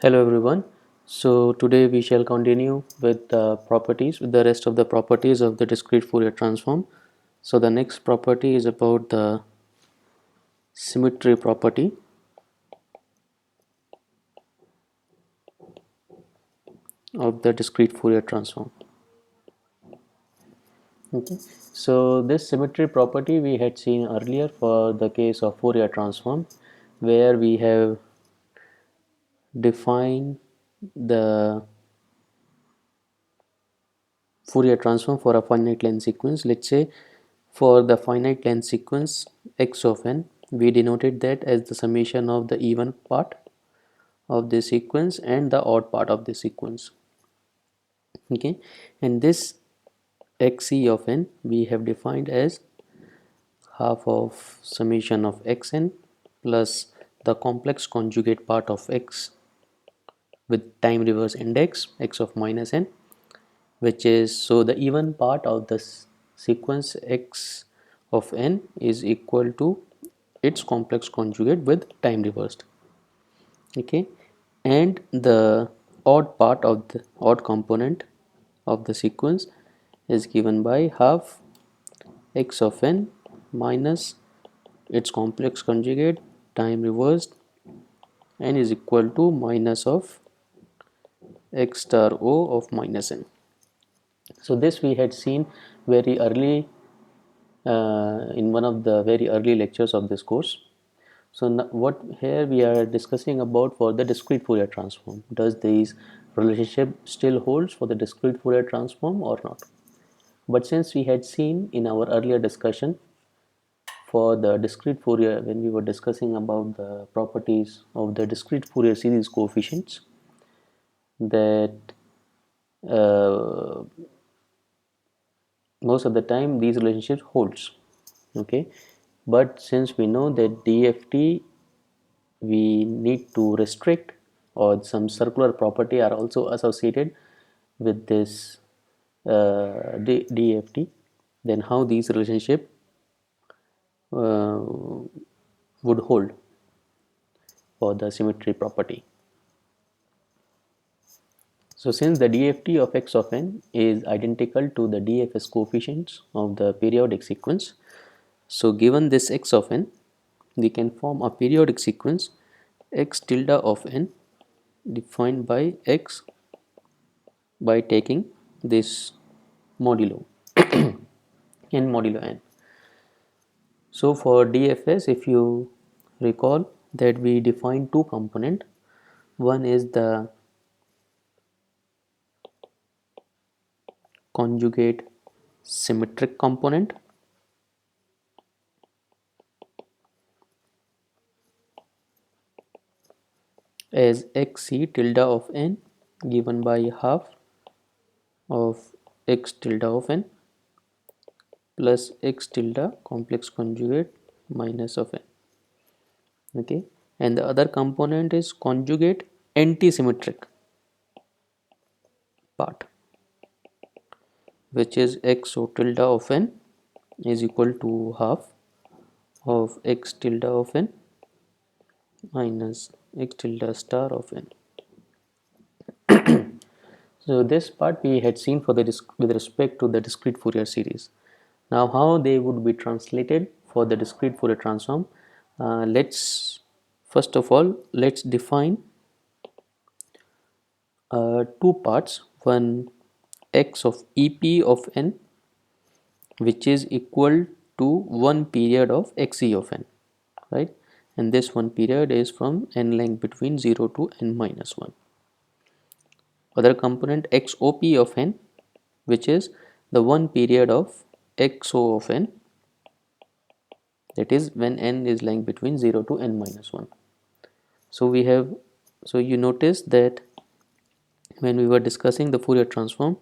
Hello everyone. So today we shall continue with the rest of the properties of the discrete Fourier transform. So the next property is about the symmetry property of the discrete Fourier transform. Okay. So this symmetry property we had seen earlier for the case of Fourier transform, where we have defined the Fourier transform for a finite length sequence. Let's say for the finite length sequence x of n, we denoted that as the summation of the even part of the sequence and the odd part of the sequence. Okay, and this xe of n we have defined as half of summation of xn plus the complex conjugate part of x with time reverse index x of minus n, which is so the even part of the sequence x of n is equal to its complex conjugate with time reversed. Okay, and the odd part of the odd component of the sequence is given by half x of n minus its complex conjugate time reversed n is equal to minus of x star o of minus n. So this we had seen very early in one of the very early lectures of this course. So what here we are discussing about for the discrete Fourier transform. Does this relationship still holds for the discrete Fourier transform or not? But since we had seen in our earlier discussion for the discrete Fourier, when we were discussing about the properties of the discrete Fourier series coefficients, that uh, most of the time these relationships holds. Okay, but since we know that DFT we need to restrict or some circular property are also associated with this DFT, then how these relationship uh, would hold for the symmetry property. So since the DFT of x of n is identical to the DFS coefficients of the periodic sequence, so given this x of n, we can form a periodic sequence x tilde of n defined by x by taking this modulo n modulo n. So for DFS, if you recall that we define two component, one is the conjugate symmetric component as xc tilde of n given by half of x tilde of n plus x tilde complex conjugate minus of n. Okay, and the other component is conjugate antisymmetric part, which is x o tilde of n is equal to half of x tilde of n minus x tilde star of n. So this part we had seen for the with respect to the discrete Fourier series. Now how they would be translated for the discrete Fourier transform? Let's first of all let's define two parts. One x of ep of n, which is equal to one period of xe of n, right? And this one period is from n length between 0 to n minus 1. Other component xop of n, which is the one period of xo of n, that is when n is lying between 0 to n minus 1. So we have, so you notice that when we were discussing the Fourier transform,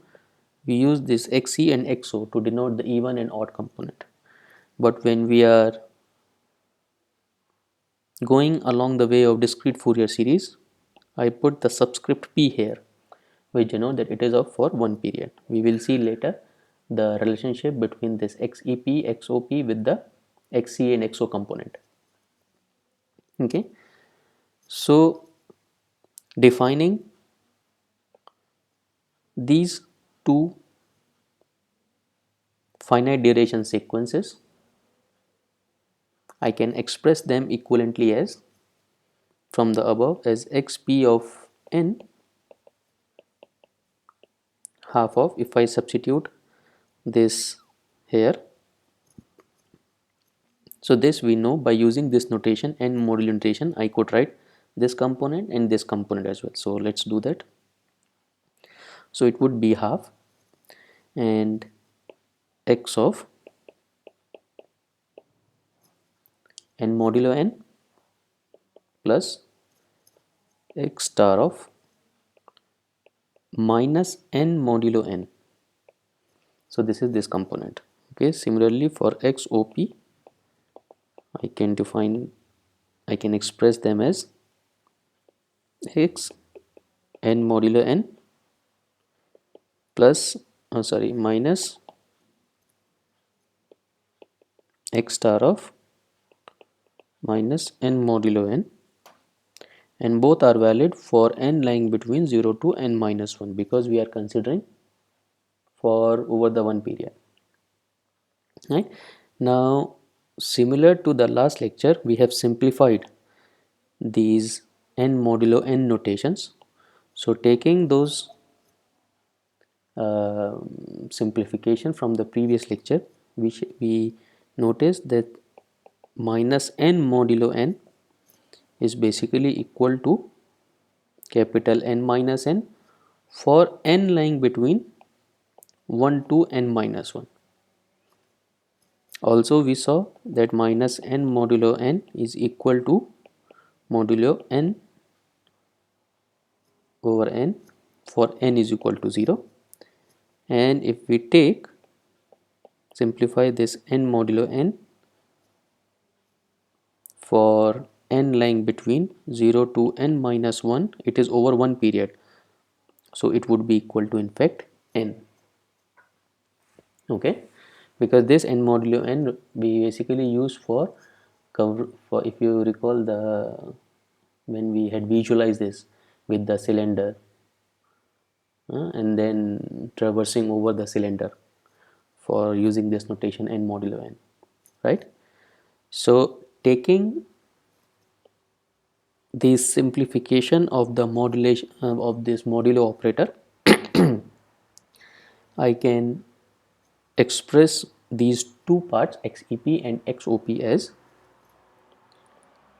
we use this xc and xo to denote the even and odd component. But when we are going along the way of discrete Fourier series, I put the subscript p here, which denote that it is of for one period. We will see later the relationship between this xep, xop with the xc and xo component. Okay, so Defining these two finite duration sequences, I can express them equivalently as from the above as xp of n half of, if I substitute this here. So this we know by using this notation, n modulo notation, I could write this component and this component as well. So let's do that. So it would be half and x of n modulo n plus x star of minus n modulo n. So this is this component. Okay, similarly for xop, I can express them as x n modulo n plus minus x star of minus n modulo n, and both are valid for n lying between 0 to n minus 1 because we are considering for over the one period. Right now, similar to the last lecture, we have simplified these n modulo n notations. So taking those simplification from the previous lecture, we noticed that minus n modulo n is basically equal to capital N minus n for n lying between 1 to n minus 1. Also we saw that minus n modulo n is equal to modulo n over n for n is equal to 0, and if we simplify this n modulo n for n lying between 0 to n minus 1, it is over one period, so it would be equal to in fact n. Okay, because this n modulo n we basically use for if you recall the when we had visualized this with the cylinder and then traversing over the cylinder for using this notation n modulo n, right? So taking the simplification of the modulation of this modulo operator, I can express these two parts xep and xop as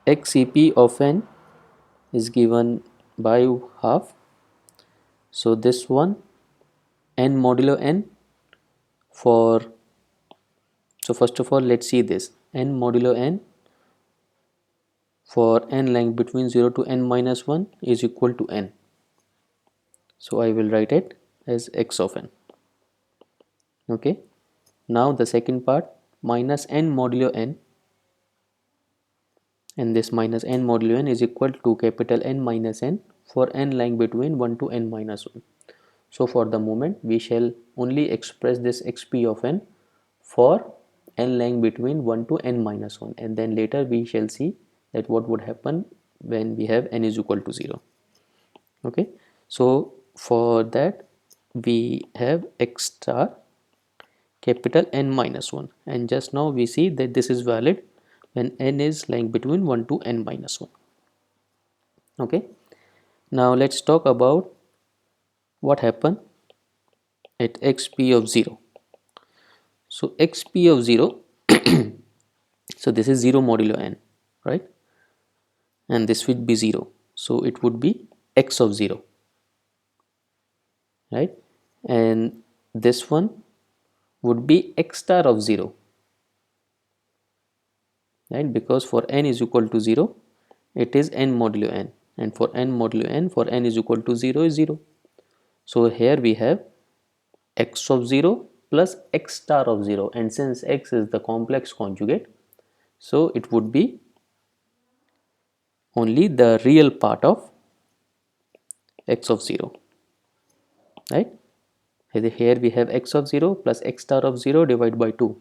xep of n is given by half, so this one n modulo n for, so first of all let's see this n modulo n for n lying between 0 to n minus 1 is equal to n, so I will write it as x of n. Okay, now the second part minus n modulo n, and this minus n modulo n is equal to capital N minus n for n lying between 1 to n minus 1. So for the moment we shall only express this xp of n for n lying between 1 to n minus 1, and then later we shall see that what would happen when we have n is equal to 0. Okay, so for that we have x star capital N minus 1, and just now we see that this is valid when n is lying between 1 to n minus 1. Okay, now let's talk about what happened at xp of 0. So xp of 0, so this is 0 modulo n, right, and this would be 0, so it would be x of 0, right, and this one would be x star of 0, right, because for n is equal to 0 it is n modulo n, and for n modulo n for n is equal to 0 is 0. So here we have x of 0 plus x star of 0, and since x is the complex conjugate, so it would be only the real part of x of 0, right. Here we have x of 0 plus x star of 0 divided by 2,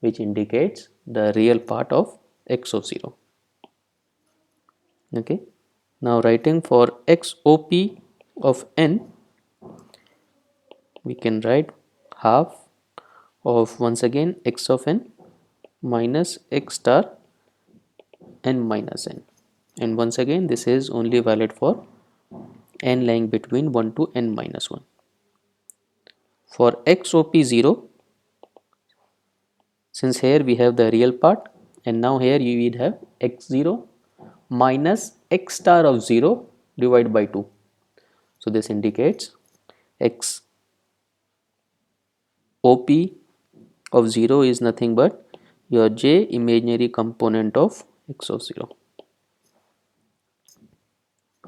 which indicates the real part of x of 0. Okay, Now writing for XOP of n, we can write half of once again x of n minus x star n minus n, and once again this is only valid for n lying between 1 to n minus 1. For XOP0, since here we have the real part, and now here you will have x0 minus x star of 0 divided by 2. So this indicates x OP of 0 is nothing but your j imaginary component of x of 0,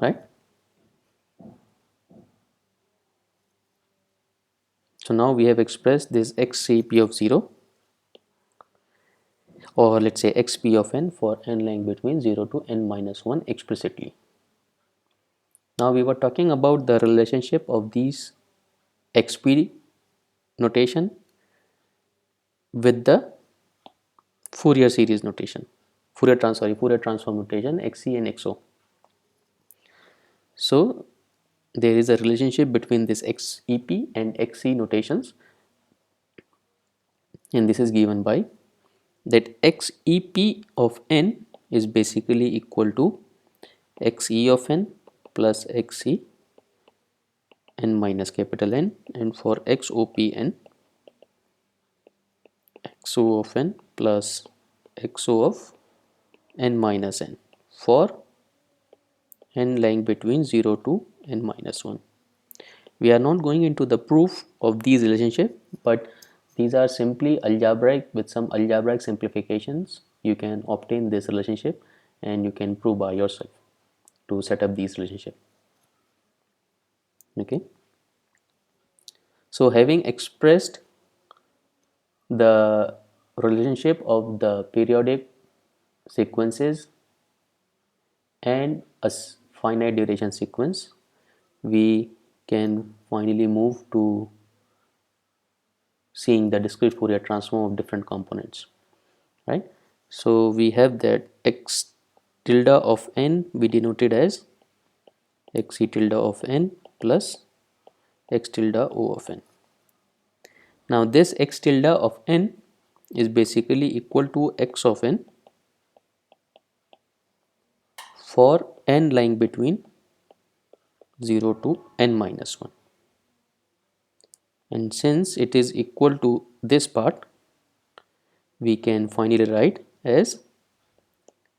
right? So now we have expressed this xcp of 0, or let's say xp of n for n lying between 0 to n minus 1 explicitly. Now we were talking about the relationship of these xp notation with the Fourier series notation, Fourier transform notation xc and xo. So there is a relationship between this xep and xc notations, and this is given by that xep of n is basically equal to xe of n plus xc n minus capital N, and for xopn xo of n plus xo of n minus n for n lying between 0 to n minus 1. We are not going into the proof of these relationships, but these are simply algebraic. With some algebraic simplifications you can obtain this relationship and you can prove by yourself to set up these relationships. Okay, so having expressed the relationship of the periodic sequences and a finite duration sequence, we can finally move to seeing the discrete Fourier transform of different components, right? So we have that x tilde of n we denoted as xe tilde of n plus x tilde o of n. Now this x tilde of n is basically equal to x of n for n lying between 0 to n minus 1, and since it is equal to this part, we can finally write as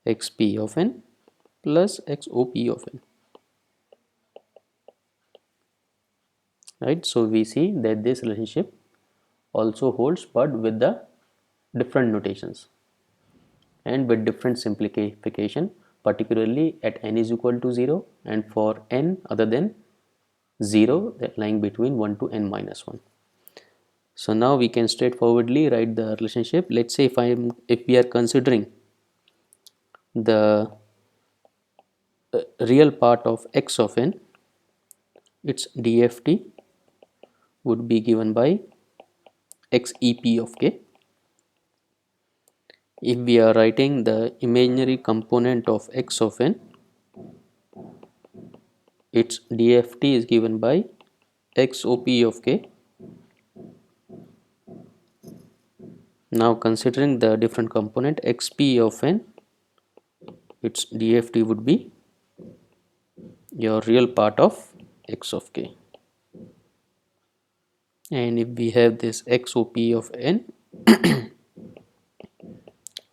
xp of n plus xop of n, right? So we see that this relationship also holds, but with the different notations and with different simplification, particularly at n is equal to 0 and for n other than 0 that lying between 1 to n minus 1. So now we can straightforwardly write the relationship. Let's say if we are considering the real part of x of n, its dft would be given by xep of k. If we are writing the imaginary component of x of n, its dft is given by xop of k. Now considering the different component xp of n, its dft would be your real part of x of k, and if we have this xop of n,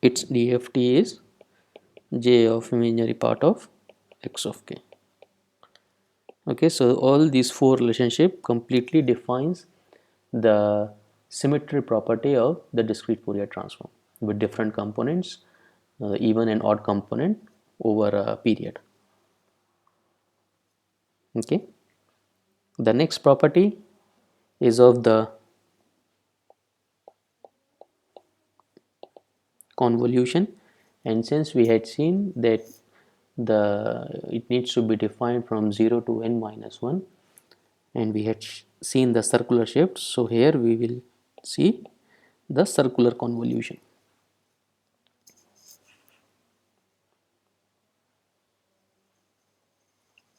its dft is j of imaginary part of x of k. Okay, so all these four relationship completely defines the symmetry property of the discrete Fourier transform with different components, even and odd component over a period. Okay, the next property is of the convolution, and since we had seen that it needs to be defined from 0 to n minus 1, and we had seen the circular shift, so here we will see the circular convolution.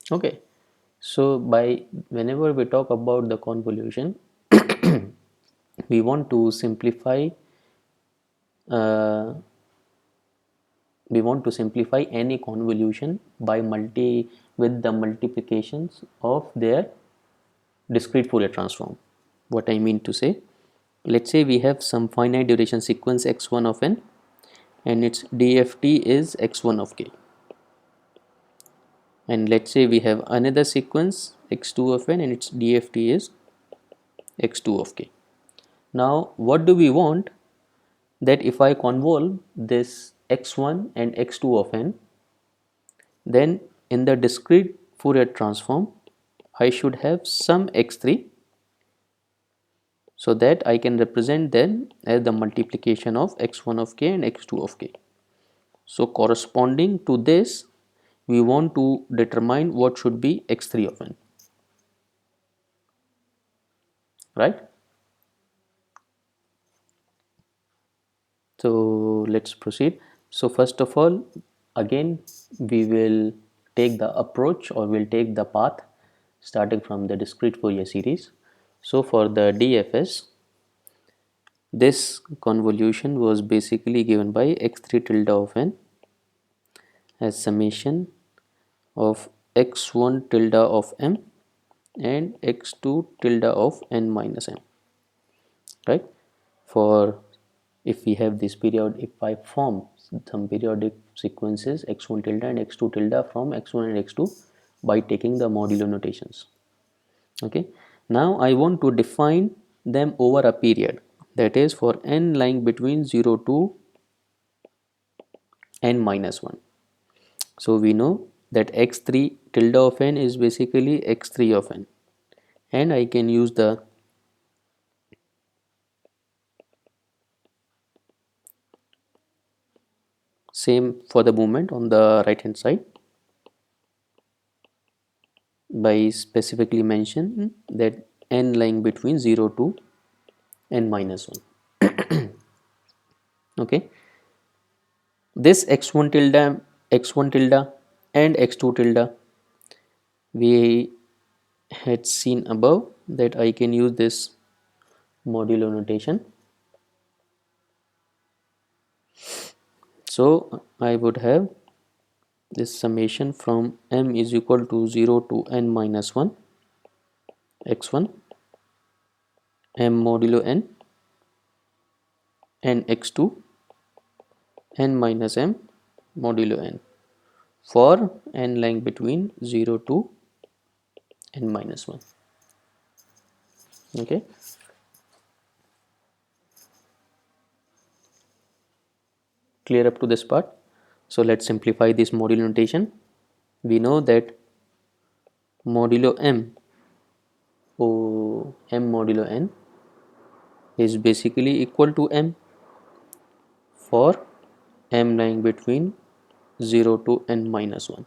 Okay, so by whenever we talk about the convolution, we want to simplify uh, any convolution by multi with the multiplications of their discrete Fourier transform. What I mean to say, let's say we have some finite duration sequence x1 of n and its DFT is x1 of k, and let's say we have another sequence x2 of n and its DFT is x2 of k. Now what do we want? That if I convolve this x1 and x2 of n, then in the discrete Fourier transform I should have some x3, so that I can represent them as the multiplication of x1 of k and x2 of k. So corresponding to this, we want to determine what should be x3 of n, right? So let's proceed. So first of all, again we will take the approach, or we'll take the path starting from the discrete Fourier series. So for the DFS, this convolution was basically given by x3 tilde of n as summation of x1 tilde of m and x2 tilde of n minus m, right? For if we have this period, if I form some periodic sequences x1 tilde and x2 tilde from x1 and x2 by taking the modulo notations. Okay, now I want to define them over a period, that is for n lying between 0 to n minus 1. So we know that x3 tilde of n is basically x3 of n, and I can use the same for the movement on the right hand side by specifically mention that n lying between 0 to n minus 1. Okay, this x1 tilde and x2 tilde we had seen above, that I can use this modulo notation. So I would have this summation from m is equal to 0 to n minus 1 x1 m modulo n and x2 n minus m modulo n for n lying between 0 to n minus 1. Okay, clear up to this part? So let's simplify this modulo notation. We know that modulo m or m modulo n is basically equal to m for m lying between 0 to n minus 1,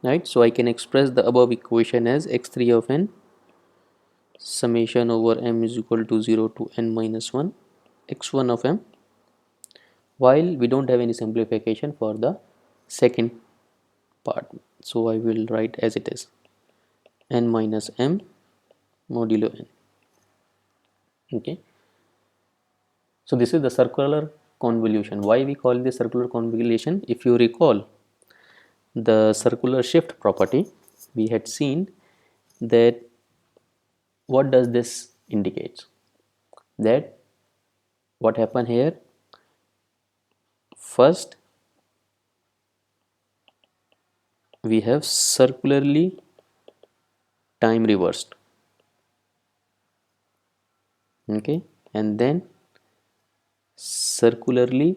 right? So I can express the above equation as x3 of n summation over m is equal to 0 to n minus 1 x1 of m, while we don't have any simplification for the second part. So I will write as it is n minus m modulo n. Okay, so this is the circular convolution. Why we call this circular convolution? If you recall the circular shift property, we had seen that what does this indicate? That what happened here, first we have circularly time reversed, okay, and then circularly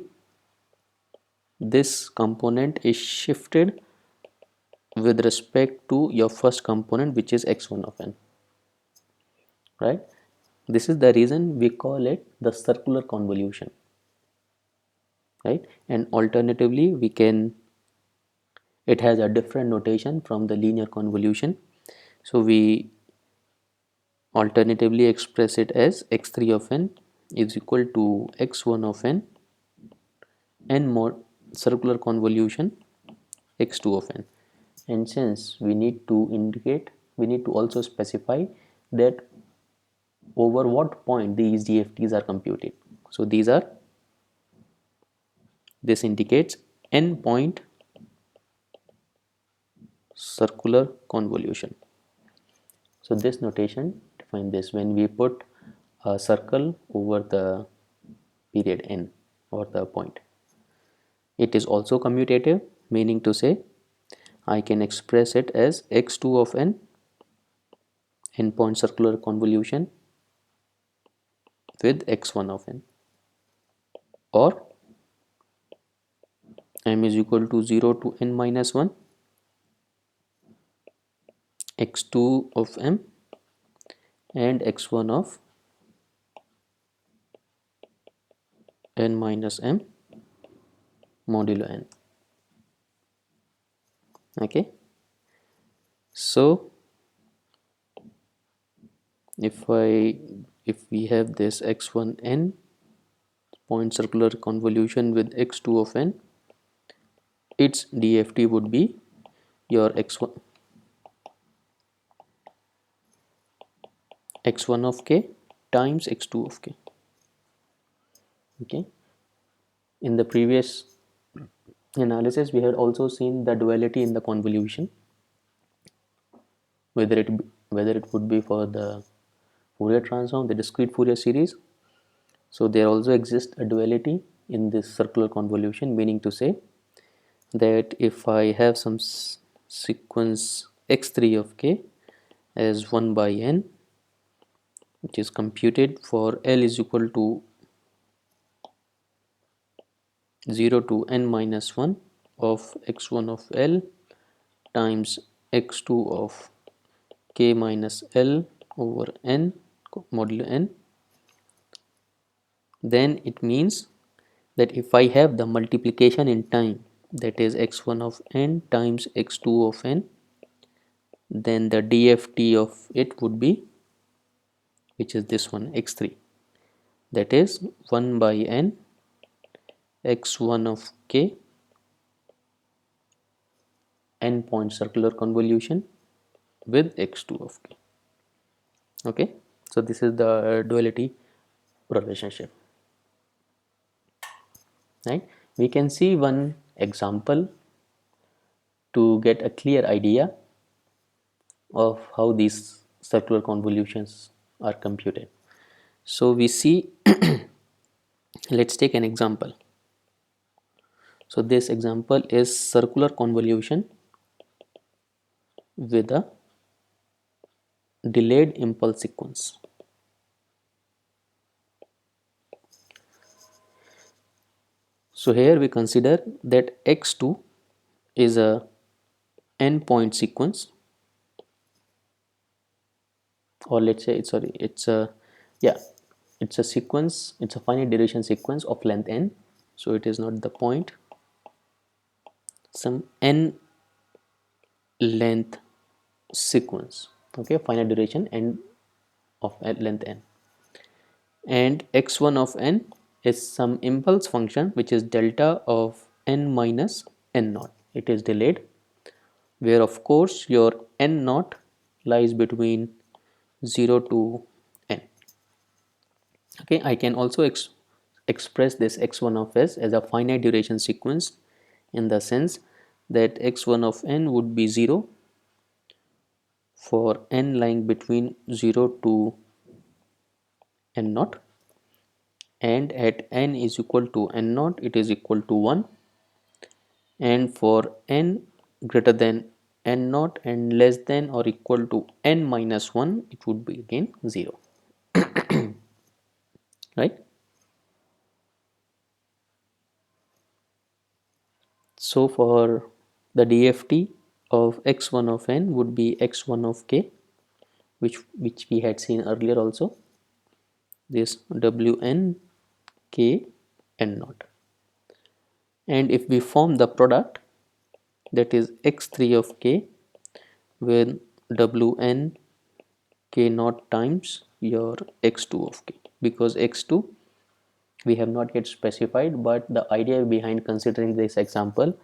this component is shifted with respect to your first component, which is x1 of n, right? This is the reason we call it the circular convolution, right? And alternatively we can, it has a different notation from the linear convolution, so we alternatively express it as x3 of n is equal to x1 of n and more circular convolution x2 of n. and since we need to indicate, we need to also specify that over what point these DFTs are computed. So this indicates n point circular convolution. So this notation define this when we put a circle over the period n or the point. It is also commutative, meaning to say I can express it as x2 of n point circular convolution with x1 of n, or m is equal to 0 to n minus 1 x2 of m and x1 of n minus m modulo n. Okay, so if we have this x1 n point circular convolution with x2 of n, its DFT would be your x1 of k times x2 of k. Okay, in the previous analysis we had also seen the duality in the convolution, whether it would be for the Fourier transform, the discrete Fourier series. So there also exists a duality in this circular convolution, meaning to say that if I have some sequence x3 of k as 1 by n, which is computed for L is equal to 0 to n minus 1 of x1 of L times x2 of k minus L over n modulo n, then it means that if I have the multiplication in time, that is x1 of n times x2 of n, then the DFT of it would be, which is this one x3, that is 1 by n x1 of k n point circular convolution with x2 of k. Okay, so this is the duality relationship, right? We can see one example to get a clear idea of how these circular convolutions are computed. So we see let's take an example. So this example is circular convolution with a delayed impulse sequence. So here we consider that x2 is a n point sequence, or let's say it's a, yeah, it's a sequence, it's a finite duration sequence of length n. So it is not the point, some n length sequence, okay, finite duration n of length n, and x1 of n is some impulse function which is delta of n minus n naught. It is delayed, where of course your n naught lies between 0 to n. Okay, I can also express this x1 of s as a finite duration sequence in the sense that x1 of n would be 0 for n lying between 0 to n naught, and at n is equal to n naught it is equal to 1, and for n greater than n naught and less than or equal to n minus 1 it would be again 0, right? So for the DFT of x1 of n would be x1 of k, which we had seen earlier also, this wn k n naught, and if we form the product, that is x3 of k with wn k naught times your x2 of k, because x2 we have not yet specified, but the idea behind considering this example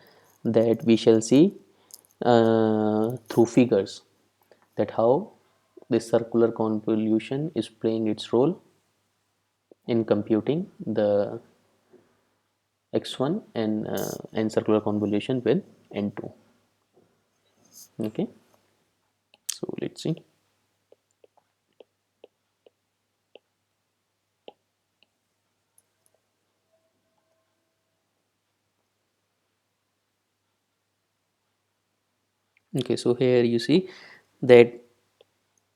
that we shall see through figures, that how this circular convolution is playing its role in computing the x1 and circular convolution with n2. Okay, so let's see. Okay, so here you see that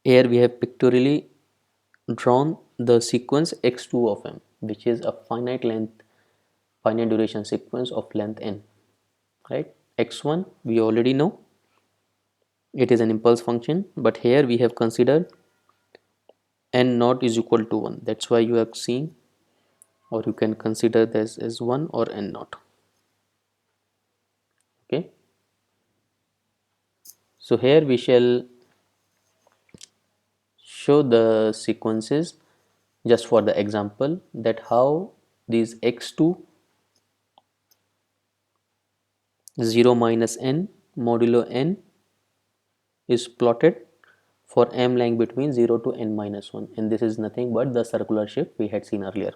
here we have pictorially drawn the sequence x2 of m, which is a finite duration sequence of length n, right? X1 we already know it is an impulse function, but here we have considered n naught is equal to 1. That's why you have seen, or you can consider this as 1 or n naught. Okay, so here we shall show the sequences just for the example, that how these x2 0 minus n modulo n is plotted for m lying between 0 to n minus 1, and this is nothing but the circular shift we had seen earlier.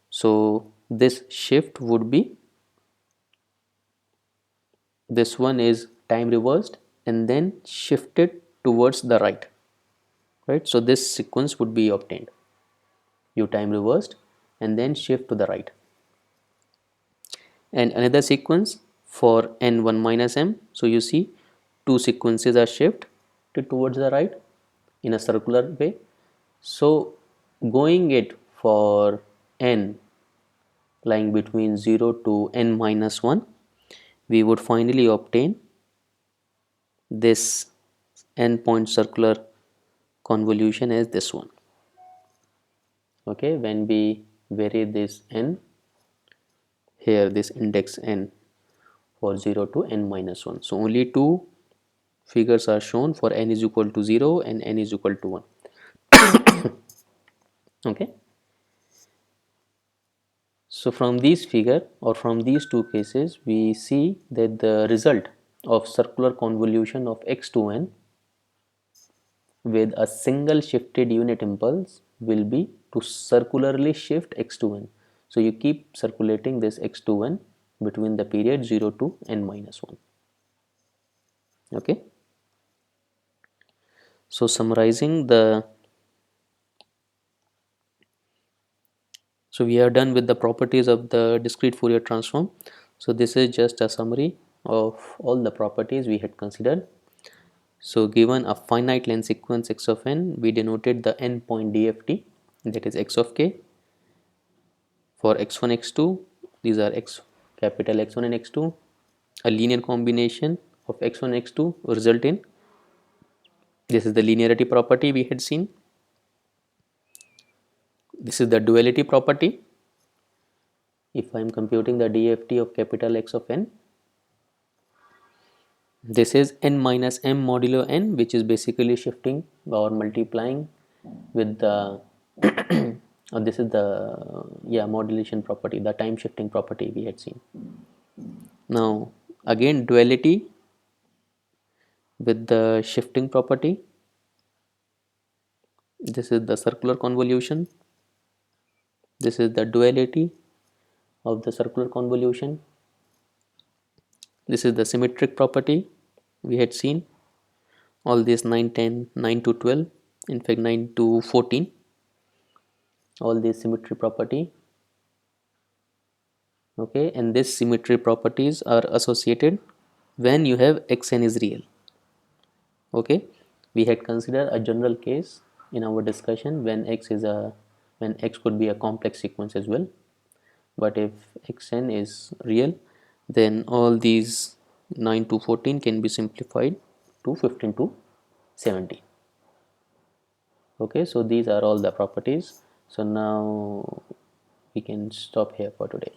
So this shift would be, this one is time reversed and then shifted towards the right, right? So this sequence would be obtained, you time reversed and then shift to the right. And another sequence for n1 minus m, so you see two sequences are shifted towards the right in a circular way. So going it for n lying between 0 to n minus 1, we would finally obtain this n point circular convolution as this one. Okay, when we vary this n here, this index n for 0 to n minus 1, so only two figures are shown for n is equal to 0 and n is equal to 1. Okay, so from these figure, or from these two cases, we see that the result of circular convolution of x2n with a single shifted unit impulse will be to circularly shift x2n. So you keep circulating this x2n between the period 0 to n minus 1. Okay, so summarizing the, so we are done with the properties of the discrete Fourier transform. So this is just a summary of all the properties we had considered. So given a finite length sequence x of n, we denoted the n point DFT, that is x of k. For x1 x2, these are x capital X1 and x2. A linear combination of x1 x2 result in, this is the linearity property we had seen. This is the duality property. If I am computing the DFT of capital X of n, this is n minus m modulo n, which is basically shifting or multiplying with the this is the, yeah, modulation property, the time shifting property we had seen. Now again duality with the shifting property, this is the circular convolution, this is the duality of the circular convolution, this is the symmetric property we had seen, all these 9 10 9 to 12, in fact 9 to 14, all this symmetry property. Okay, and this symmetry properties are associated when you have xn is real. Okay, we had considered a general case in our discussion when when x could be a complex sequence as well, but if xn is real, then all these 9 to 14 can be simplified to 15 to 17. Okay, so these are all the properties. So now we can stop here for today.